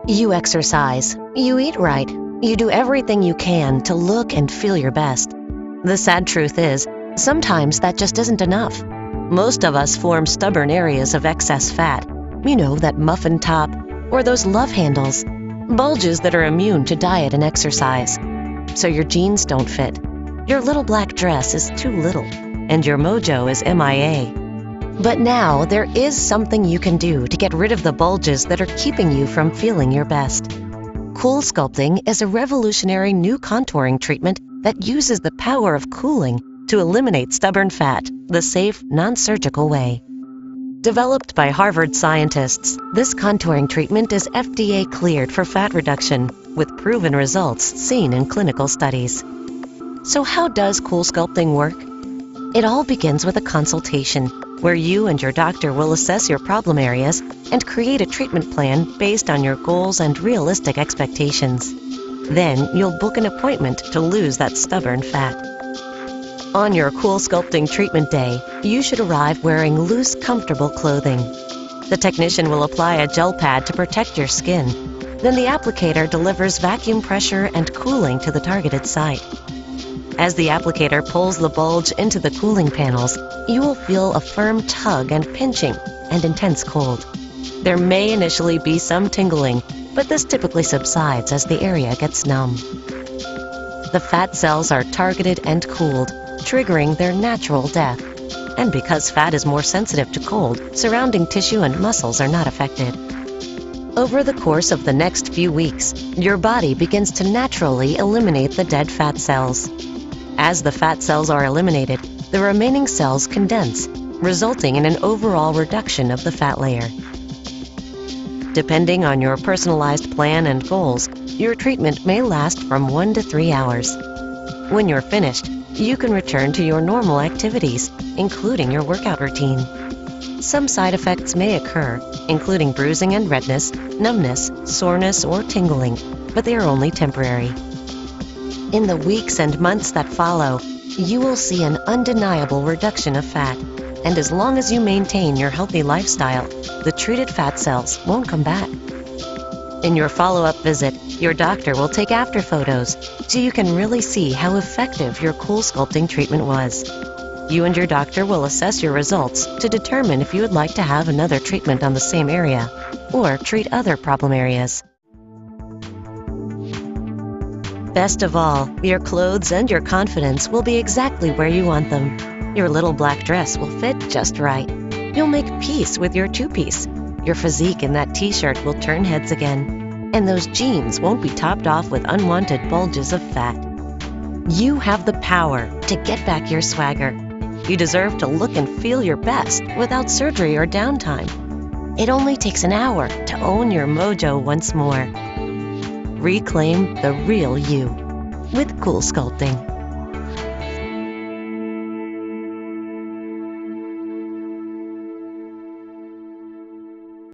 You exercise, you eat right, you do everything you can to look and feel your best. The sad truth is, sometimes that just isn't enough. Most of us form stubborn areas of excess fat. You know, that muffin top, or those love handles. Bulges that are immune to diet and exercise. So your jeans don't fit. Your little black dress is too little, and your mojo is MIA. But now there is something you can do to get rid of the bulges that are keeping you from feeling your best. CoolSculpting is a revolutionary new contouring treatment that uses the power of cooling to eliminate stubborn fat the safe, non-surgical way. Developed by Harvard scientists, this contouring treatment is FDA cleared for fat reduction, with proven results seen in clinical studies. So how does CoolSculpting work? It all begins with a consultation, where you and your doctor will assess your problem areas and create a treatment plan based on your goals and realistic expectations. Then you'll book an appointment to lose that stubborn fat. On your CoolSculpting treatment day, you should arrive wearing loose, comfortable clothing. The technician will apply a gel pad to protect your skin. Then the applicator delivers vacuum pressure and cooling to the targeted site. As the applicator pulls the bulge into the cooling panels, you will feel a firm tug and pinching and intense cold. There may initially be some tingling, but this typically subsides as the area gets numb. The fat cells are targeted and cooled, triggering their natural death. And because fat is more sensitive to cold, surrounding tissue and muscles are not affected. Over the course of the next few weeks, your body begins to naturally eliminate the dead fat cells. As the fat cells are eliminated, the remaining cells condense, resulting in an overall reduction of the fat layer. Depending on your personalized plan and goals, your treatment may last from 1 to 3 hours. When you're finished, you can return to your normal activities, including your workout routine. Some side effects may occur, including bruising and redness, numbness, soreness, or tingling, but they are only temporary. In the weeks and months that follow, you will see an undeniable reduction of fat, and as long as you maintain your healthy lifestyle, the treated fat cells won't come back. In your follow-up visit, your doctor will take after photos so you can really see how effective your CoolSculpting treatment was. You and your doctor will assess your results to determine if you would like to have another treatment on the same area or treat other problem areas. Best of all, your clothes and your confidence will be exactly where you want them. Your little black dress will fit just right. You'll make peace with your two-piece. Your physique in that t-shirt will turn heads again. And those jeans won't be topped off with unwanted bulges of fat. You have the power to get back your swagger. You deserve to look and feel your best without surgery or downtime. It only takes an hour to own your mojo once more. Reclaim the real you with CoolSculpting.